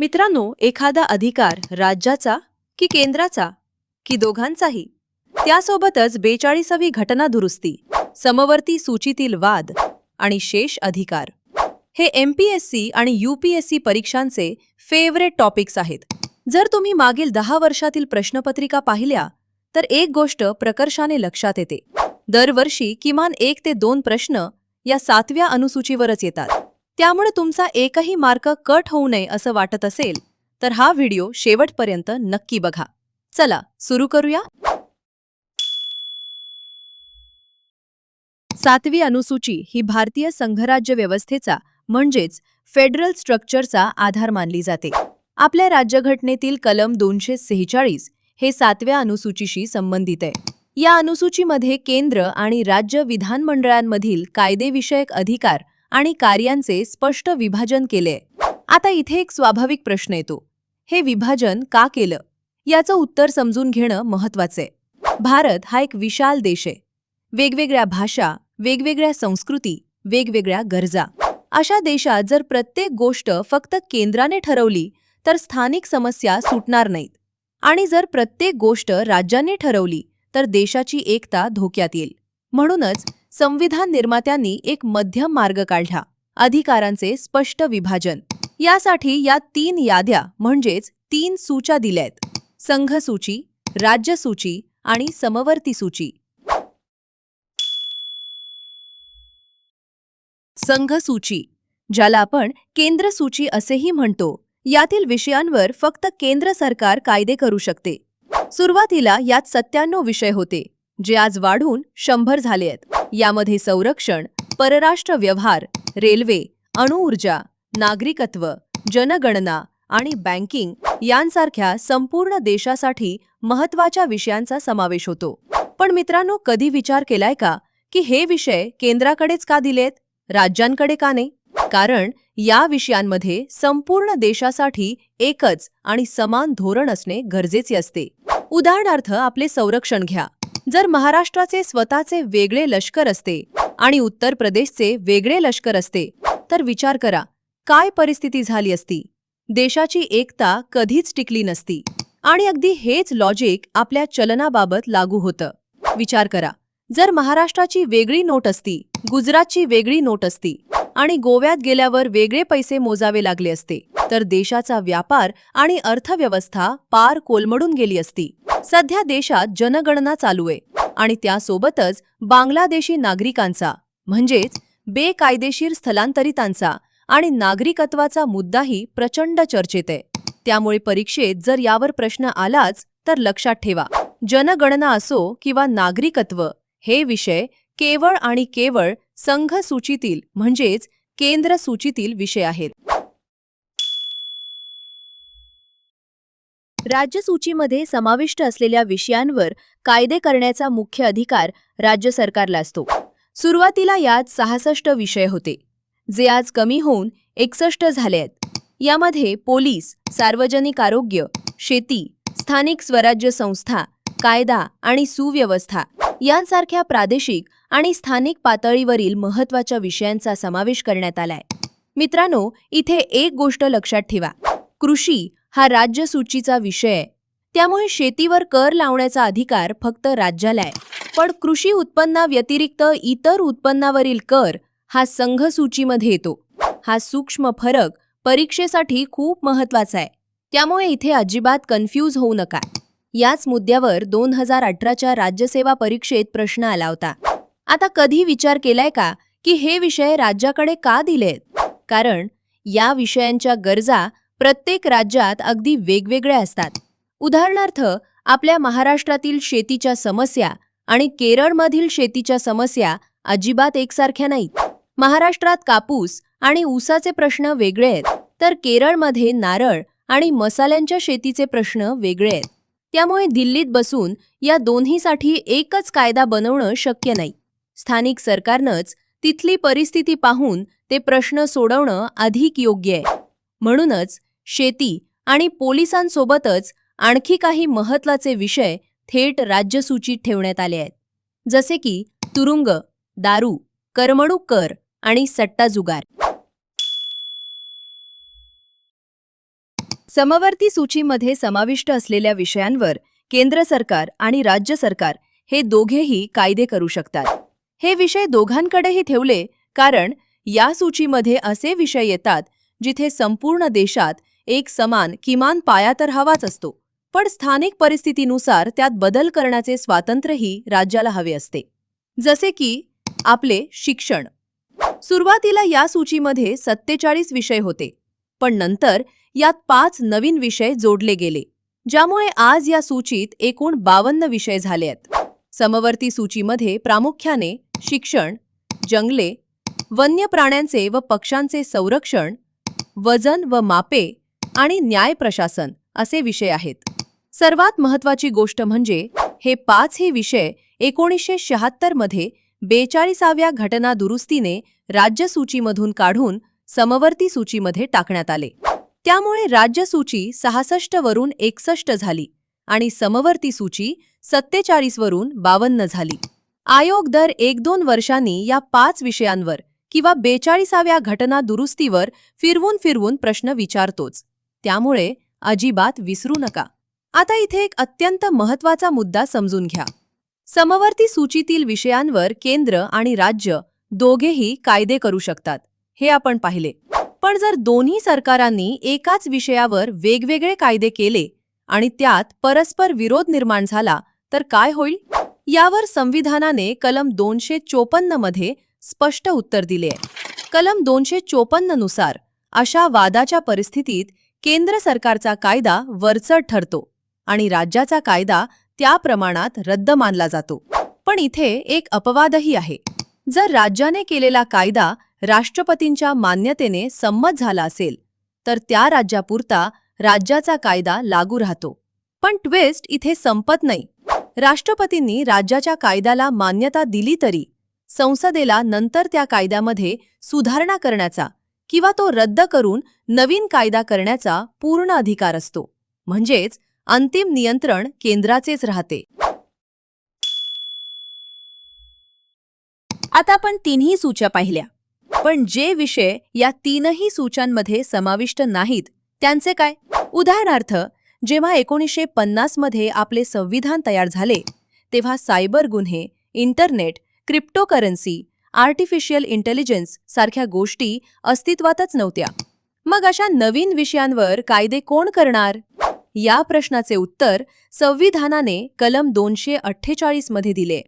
मित्रांनो, एखादा अधिकार राज्याचा की केंद्राचा की दोघांचाही, त्यासोबतच 42वी घटना दुरुस्ती, समवर्ती सूचीतील वाद आणि शेष अधिकार, हे MPSC आणि UPSC परीक्षांचे फेवरेट टॉपिक्स आहेत. जर तुम्ही मागील 10 वर्षातील प्रश्नपत्रिका पाहिल्या तर एक गोष्ट प्रकर्षाने लक्षात येते. दरवर्षी किमान 1 ते 2 प्रश्न या 7व्या अनुसूचीवरच येतात. त्यामुळे तुमचा एकही मार्क कट होऊ नये असं वाटत असेल तर हा व्हिडिओ शेवटपर्यंत नक्की बघा. चला सुरू करूया. 7वी अनुसूची ही भारतीय संघराज्य व्यवस्थेचा म्हणजेच फेडरल स्ट्रक्चरचा आधार मानली जाते. आपल्या राज्यघटनेतील कलम 246 हे 7व्या अनुसूचीशी संबंधित आहे. या अनुसूचीमध्ये केंद्र आणि राज्य विधानमंडळांमधील कायदेविषयक अधिकार आणि कार्यांचे स्पष्ट विभाजन केले. आता इथे एक स्वाभाविक प्रश्न येतो, हे विभाजन का केलं? याचं उत्तर समजून घेणं महत्त्वाचं आहे. भारत हा एक विशाल देश आहे. वेगवेगळ्या भाषा, वेगवेगळ्या संस्कृती, वेगवेगळ्या गरजा. अशा देशात जर प्रत्येक गोष्ट फक्त केंद्राने ठरवली तर स्थानिक समस्या सुटणार नाहीत, आणि जर प्रत्येक गोष्ट राज्याने ठरवली तर देशाची एकता धोक्यात येईल. म्हणूनच संविधान निर्मात्यांनी एक मध्यम मार्ग काढला, अधिकारांचे स्पष्ट विभाजन. यासाठी या 3 याद्या म्हणजेच 3 सूच्या दिल्यात: संघसूची, राज्यसूची आणि समवर्ती सूची. संघसूची, ज्याला आपण केंद्रसूची असेही म्हणतो, यातील विषयांवर फक्त केंद्र सरकार कायदे करू शकते. सुरुवातीला यात 97 विषय होते, जे आज वाढून 100 झाले आहेत. यामध्ये संरक्षण, परराष्ट्र व्यवहार, रेल्वे, अणुऊर्जा, नागरिकत्व, जनगणना आणि बँकिंग यांसारख्या संपूर्ण देशासाठी महत्त्वाच्या विषयांचा समावेश होतो. पण मित्रांनो, कधी विचार केलाय का की हे विषय केंद्राकडेच का दिलेत, राज्यांकडे का नाही? कारण या विषयांमध्ये संपूर्ण देशासाठी एकच आणि समान धोरण असणे गरजेचे असते. उदाहरणार्थ, आपले संरक्षण घ्या. जर महाराष्ट्राचे स्वतःचे वेगळे लष्कर असते आणि उत्तर प्रदेशचे वेगळे लष्कर असते तर विचार करा, काय परिस्थिती झाली असती? देशाची एकता कधीच टिकली नसती. आणि अगदी हेच लॉजिक आपल्या चलनाबाबत लागू होतं. विचार करा, जर महाराष्ट्राची वेगळी नोट असती, गुजरातची वेगळी नोट असती आणि गोव्यात गेल्यावर वेगळे पैसे मोजावे लागले असते तर देशाचा व्यापार आणि अर्थव्यवस्था पार कोलमडून गेली असती. सध्या देशात जनगणना चालू आहे आणि त्यासोबतच बांगलादेशी नागरिकांचा म्हणजेच बेकायदेशीर स्थलांतरितांचा आणि नागरिकत्वाचा मुद्दाही प्रचंड चर्चेत आहे. त्यामुळे परीक्षेत जर यावर प्रश्न आलाच तर लक्षात ठेवा, जनगणना असो किंवा नागरिकत्व, हे विषय केवळ आणि केवळ संघ सूचीतील म्हणजेच केंद्र सूचीतील विषय आहेत. राज्य सूचीमध्ये समाविष्ट असलेल्या विषयांवर कायदे करण्याचा मुख्य अधिकार राज्य सरकारला असतो. सुरुवातीला यात 66 विषय होते, जे आज कमी होऊन 61 झाले आहेत. यामध्ये पोलीस, सार्वजनिक आरोग्य, शेती, स्थानिक स्वराज्य संस्था, कायदा आणि सुव्यवस्था यांसारख्या प्रादेशिक आणि स्थानिक पातळीवरील महत्त्वाच्या विषयांचा समावेश करण्यात आलाय. मित्रांनो, इथे एक गोष्ट लक्षात ठेवा, कृषी हा राज्य सूचीचा विषय आहे. त्यामुळे शेतीवर कर लावण्याचा अधिकार फक्त राज्याला आहे. पण कृषी उत्पन्नाव्यतिरिक्त इतर उत्पन्नावरील कर हा संघ सूचीमध्ये येतो. हा सूक्ष्म फरक परीक्षेसाठी खूप महत्त्वाचा आहे. त्यामुळे इथे अजिबात कन्फ्यूज होऊ नका. याच मुद्द्यावर 2018च्या राज्यसेवा परीक्षेत प्रश्न आला होता. आता कधी विचार केलाय का की हे विषय राज्याकडे का दिलेत? कारण या विषयांच्या गरजा प्रत्येक राज्यात अगदी वेगवेगळ्या असतात. उदाहरणार्थ, आपल्या महाराष्ट्रातील शेतीच्या समस्या आणि केरळमधील शेतीच्या समस्या अजिबात एकसारख्या नाहीत. महाराष्ट्रात कापूस आणि ऊसाचे प्रश्न वेगळे आहेत, तर केरळमध्ये नारळ आणि मसाल्यांच्या शेतीचे प्रश्न वेगळे आहेत. त्यामुळे दिल्लीत बसून या दोन्हीसाठी एकच कायदा बनवणं शक्य नाही. स्थानिक सरकारनंच तिथली परिस्थिती पाहून ते प्रश्न सोडवणं अधिक योग्य आहे. म्हणूनच शेती आणि पोलिसांसोबतच आणखी काही महत्त्वाचे विषय थेट राज्यसूचीत ठेवण्यात आले आहेत, जसे की तुरुंग, दारू, करमणूक कर आणि सट्टाजुगार. समवर्ती सूचीमध्ये समाविष्ट असलेल्या विषयांवर केंद्र सरकार आणि राज्य सरकार हे दोघेही कायदे करू शकतात. हे विषय दोघांकडेही ठेवले कारण या सूचीमध्ये असे विषय येतात जिथे संपूर्ण देशात एक समान किमान पाया तर हवाच असतो, पण स्थानिक परिस्थितीनुसार त्यात बदल करण्याचे स्वातंत्र्यही राज्याला हवे असते. जसे की आपले शिक्षण. सुरुवातीला या सूचीमध्ये 47 विषय होते, पण नंतर यात 5 नवीन विषय जोडले गेले, ज्यामुळे आज या सूचीत एकूण 52 विषय झाले आहेत. समवर्ती सूचीमध्ये प्रामुख्याने शिक्षण, जंगले, वन्य प्राण्यांचे व पक्ष्यांचे संरक्षण, वजन व मापे आणि न्याय प्रशासन असे विषय आहेत. सर्वात महत्त्वाची गोष्ट म्हणजे हे 5ही विषय 1976 मध्ये 42व्या घटना दुरुस्तीने राज्य सूचीमधून काढून समवर्ती सूचीमध्ये टाकण्यात आले. त्यामुळे राज्य सूची 66 वरून 61 झाली आणि समवर्ती सूची 47 वरून 52 झाली. आयोग दर 1-2 वर्षांनी या 5 विषयांवर किंवा 42व्या घटना दुरुस्तीवर फिरवून प्रश्न विचारतोच. त्यामुळे अजिबात विसरू नका. आता इथे एक अत्यंत महत्त्वाचा मुद्दा समजून घ्या. समवर्ती सूचीतील विषयांवर केंद्र आणि राज्य दोघेही कायदे करू शकतात, हे आपण पाहिले. पण जर दोन्ही सरकारांनी एकाच विषयावर वेगवेगळे कायदे केले आणि त्यात परस्पर विरोध निर्माण झाला तर काय होईल? यावर संविधानाने कलम 254 मध्ये स्पष्ट उत्तर दिले आहे. कलम 254 नुसार अशा वादाच्या परिस्थितीत केंद्र सरकारचा कायदा वरचढ ठरतो आणि राज्याचा कायदा त्या प्रमाणात रद्द मानला जातो. पण इथे एक अपवादही आहे. जर राज्याने केलेला कायदा राष्ट्रपतींच्या मान्यतेने संमत झाला असेल तर त्या राज्यापुरता राज्याचा कायदा लागू राहतो. पण ट्विस्ट इथे संपत नाही. राष्ट्रपतींनी राज्याच्या कायद्याला मान्यता दिली तरी संसदेला नंतर त्या कायद्यामध्ये सुधारणा करण्याचा किंवा तो रद्द करून नवीन कायदा करण्याचा पूर्ण अधिकार असतो. म्हणजेच अंतिम नियंत्रण केंद्राचेच राहते. आता आपण तिन्ही सूच्या पाहिल्या, पण जे विषय या तीनही सूच्यांमध्ये समाविष्ट नाहीत त्यांचे काय? उदाहरणार्थ, जेव्हा 1950 मध्ये आपले संविधान तयार झाले तेव्हा सायबर गुन्हे, इंटरनेट, क्रिप्टोकरन्सी, आर्टिफिशियल इंटेलिजन्स सारख्या गोष्टी अस्तित्वातच नव्हत्या. मग अशा नवीन विषयांवर कायदे कोण करणार? या प्रश्नाचे उत्तर संविधानाने कलम 248 मध्ये दिले.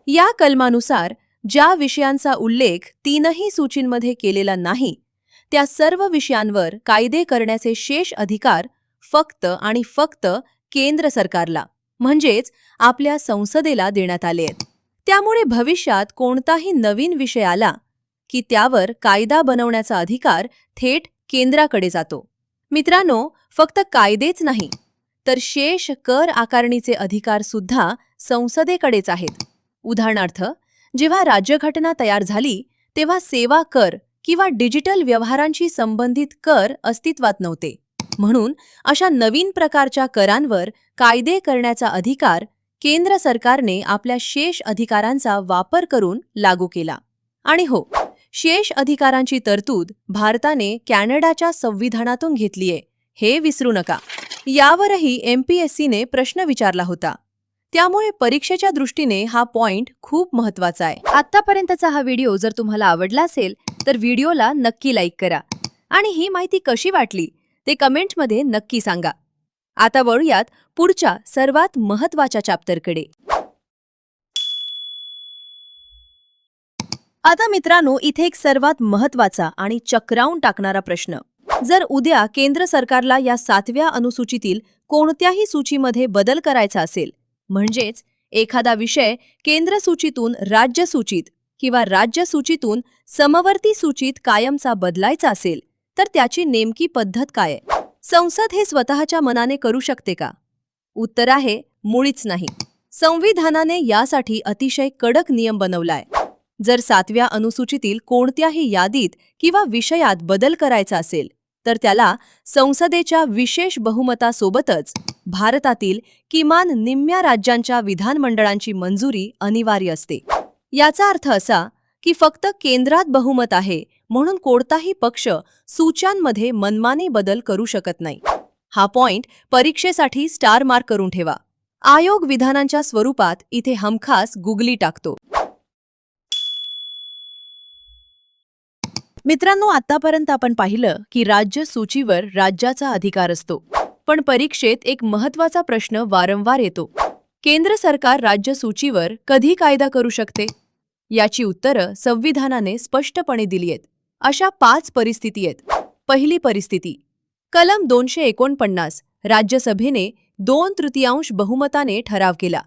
या कलमानुसार ज्या विषयांचा उल्लेख तीनही सूचींमध्ये केलेला नाही त्या सर्व विषयांवर कायदे करण्याचे शेष अधिकार फक्त आणि फक्त केंद्र सरकारला म्हणजेच आपल्या संसदेला देण्यात आले आहेत. त्यामुळे भविष्यात कोणताही नवीन विषय आला की त्यावर कायदा बनवण्याचा अधिकार थेट केंद्राकडे जातो. मित्रांनो, फक्त कायदेच नाही तर शेष कर आकारणीचे अधिकार सुद्धा संसदेकडेच आहेत. उदाहरणार्थ, जेव्हा राज्यघटना तयार झाली तेव्हा सेवा कर किंवा डिजिटल व्यवहारांशी संबंधित कर अस्तित्वात नव्हते. म्हणून अशा नवीन प्रकारच्या करांवर कायदे करण्याचा अधिकार केंद्र सरकारने आपल्या शेष अधिकारांचा वापर करून लागू केला. आणि हो, शेष अधिकारांची तरतूद भारताने कॅनडाच्या संविधानातून घेतलीये, हे विसरू नका. यावरही MPSCने प्रश्न विचारला होता. त्यामुळे परीक्षेच्या दृष्टीने हा पॉइंट खूप महत्त्वाचा आहे. आतापर्यंतचा हा व्हिडिओ जर तुम्हाला आवडला असेल तर व्हिडिओला नक्की लाईक करा आणि ही माहिती कशी वाटली ते कमेंटमध्ये नक्की सांगा. आता वळूयात पुढच्या सर्वात महत्त्वाच्या चॅप्टरकडे. आता मित्रांनो, इथे एक सर्वात महत्त्वाचा आणि चक्रावून टाकणारा प्रश्न. जर उद्या केंद्र सरकारला या 7व्या अनुसूचीतील कोणत्याही सूचीमध्ये बदल करायचा असेल, म्हणजेच एखादा विषय केंद्र सूचीतून राज्य सूचीत किंवा राज्य सूचीतून समवर्ती सूचीत कायमचा बदलायचा असेल तर त्याची नेमकी पद्धत काय आहे? संसद हे स्वतःच्या मनाने करू शकते का? उत्तर आहे मुळीच नाही. संविधानाने यासाठी अतिशय कडक नियम बनवलाय. जर 7व्या अनुसूचीतील कोणत्याही यादीत किंवा विषयात बदल करायचा असेल तर त्याला संसदेच्या विशेष बहुमतासोबतच भारतातील किमान निम्म्या राज्यांच्या विधानमंडळांची मंजुरी अनिवार्य असते. याचा अर्थ असा की फक्त केंद्रात बहुमत आहे म्हणून कोणताही पक्ष सूच्यांमध्ये मनमानी बदल करू शकत नाही. हा पॉइंट परीक्षेसाठी स्टार मार्क करून ठेवा. आयोग विधानांच्या स्वरूपात इथे हमखास गुगली टाकतो. मित्रांनो, आतापर्यंत आपण पाहिलं की राज्य सूचीवर राज्याचा अधिकार असतो. पण परीक्षेत एक महत्त्वाचा प्रश्न वारंवार येतो. केंद्र सरकार राज्य सूचीवर कधी कायदा करू शकते? याची उत्तरं संविधानाने स्पष्टपणे दिली आहेत. अशा 5 परिस्थिती आहेत. पहिली परिस्थिती, कलम 249 राज्यसभेने 2/3 बहुमताने ठराव केला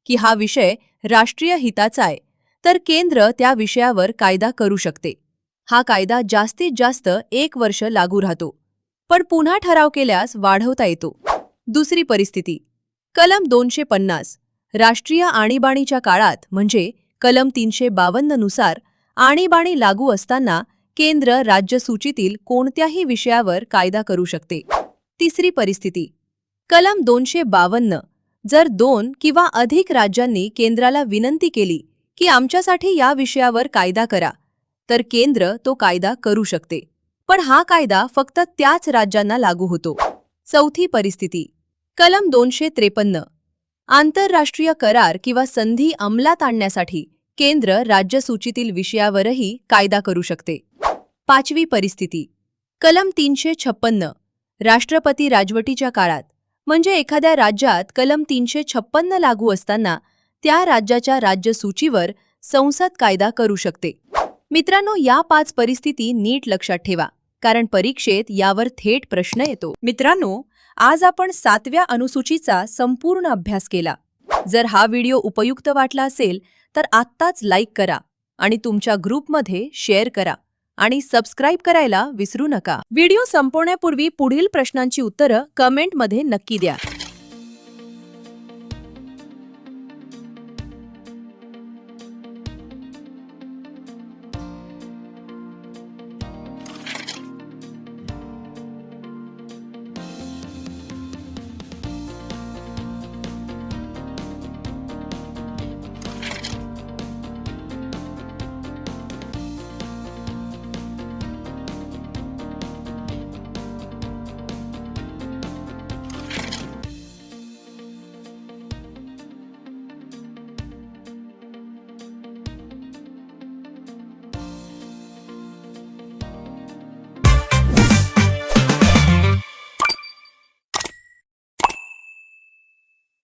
की हा विषय राष्ट्रीय हिताचा आहे, तर केंद्र त्या विषयावर कायदा करू शकते. हा कायदा जास्तीत जास्त 1 वर्ष लागू राहतो, पण पुन्हा ठराव केल्यास वाढवता येतो. दुसरी परिस्थिती, कलम 250 राष्ट्रीय आणीबाणीच्या काळात म्हणजे कलम 352 नुसार आणीबाणी लागू असताना केंद्र राज्य सूचीतील कोणत्याही विषयावर कायदा करू शकते. तिसरी परिस्थिती, कलम 252 जर 2 किंवा अधिक राज्यांनी केंद्राला विनंती केली की आमच्यासाठी या विषयावर कायदा करा, तर केंद्र तो कायदा करू शकते, पण हा कायदा फक्त त्याच राज्यांना लागू होतो. चौथी परिस्थिती, कलम 253 आंतरराष्ट्रीय करार किंवा संधी अंमलात आणण्यासाठी केंद्र राज्य सूचीतील विषयावरही कायदा करू शकते. पाचवी परिस्थिती, कलम 356 राष्ट्रपती राजवटीच्या काळात म्हणजे एखाद्या राज्यात कलम 356 लागू असताना त्या राज्याच्या राज्य सूचीवर संसद कायदा करू शकते. मित्रांनो, या 5 परिस्थिती नीट लक्षात ठेवा, कारण परीक्षेत यावर थेट प्रश्न येतो. मित्रांनो, आज आपण 7व्या अनुसूचीचा संपूर्ण अभ्यास केला. जर हा व्हिडिओ उपयुक्त वाटला असेल तर आत्ताच लाईक करा आणि तुमच्या ग्रुपमध्ये शेअर करा आणि सबस्क्राईब करायला विसरू नका. व्हिडिओ संपवण्यापूर्वी पुढील प्रश्नांची उत्तरं कमेंटमध्ये नक्की द्या.